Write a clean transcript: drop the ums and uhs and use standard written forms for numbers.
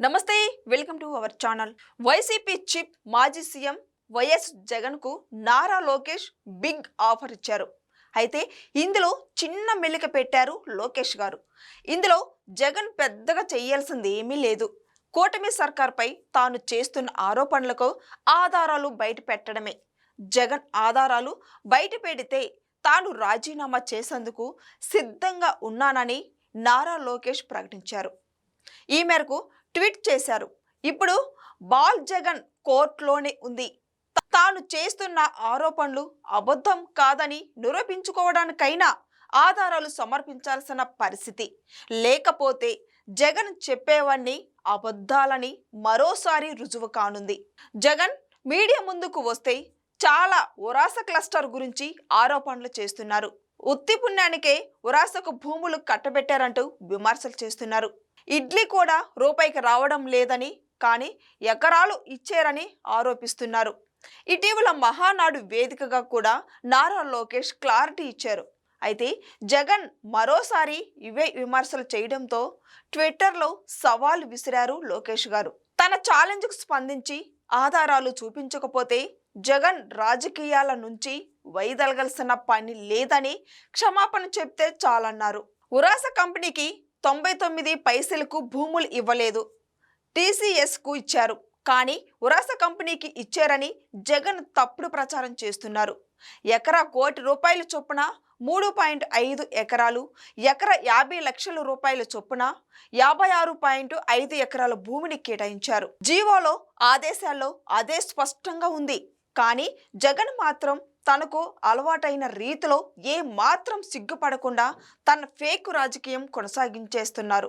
నమస్తే, welcome to our channel. YCP chief మాజీ CM YS Jagan కు నారా లోకేష్ బిగ్ ఆఫర్ ఇచ్చారు. అయితే ఇందులో చిన్న మెలిక పెట్టారు లోకేష్ గారు. ఇందులో జగన్ పెద్దగా చేయాల్సింది ఏమీ లేదు. కూటమి సర్కార్పై తాను చేస్తున్న ఆరోపణలకు ఆధారాలు బయట పెట్టడమే. జగన్ ఆధారాలు బయట పెడితే తాను రాజీనామా చేసేందుకు సిద్ధంగా ఉన్నానని నారా లోకేష్ ప్రకటించారు. ఈ మేరకు ట్వీట్ చేశారు. ఇప్పుడు బాల్ జగన్ కోర్టులోనే ఉంది. తాను చేస్తున్న ఆరోపణలు అబద్ధం కాదని నిరూపించుకోవడానికైనా ఆధారాలు సమర్పించాల్సిన పరిస్థితి. లేకపోతే జగన్ చెప్పేవన్నీ అబద్ధాలని మరోసారి రుజువు కానుంది. జగన్ మీడియా ముందుకు వస్తే చాలా ఉరాస క్లస్టర్ గురించి ఆరోపణలు చేస్తున్నారు. ఉత్తి పుణ్యానికే ఉరాసకు భూములు కట్టబెట్టారంటూ విమర్శలు చేస్తున్నారు. ఇడ్లీ కూడా రూపాయికి రావడం లేదని, కానీ ఎకరాలు ఇచ్చారని ఆరోపిస్తున్నారు. ఇటీవల మహానాడు వేదికగా కూడా నారా లోకేష్ క్లారిటీ ఇచ్చారు. అయితే జగన్ మరోసారి ఇవే విమర్శలు చేయడంతో ట్విట్టర్లో సవాల్ విసిరారు లోకేష్ గారు. తన ఛాలెంజ్కు స్పందించి ఆధారాలు చూపించకపోతే జగన్ రాజకీయాల నుంచి వైదొలగాల్సిన పని లేదని క్షమాపణ చెప్తే చాలన్నారు. ఉరాస కంపెనీకి 99 పైసలకు భూములు ఇవ్వలేదు, టీసీఎస్కు ఇచ్చారు. కానీ ఉరాస కంపెనీకి ఇచ్చారని జగన్ తప్పుడు ప్రచారం చేస్తున్నారు. ఎకరా ₹1,00,00,000 చొప్పున 3.5 ఎకరాలు, ఎకరా 50 లక్షల రూపాయల చొప్పున 56.5 ఎకరాల భూమిని కేటాయించారు. జీవోలో ఆదేశాల్లో అదే స్పష్టంగా ఉంది. కానీ జగన్ మాత్రం తనకు అలవాటైన రీతిలో ఏ మాత్రం సిగ్గుపడకుండా తన ఫేక్ రాజకీయం కొనసాగించేస్తున్నారు.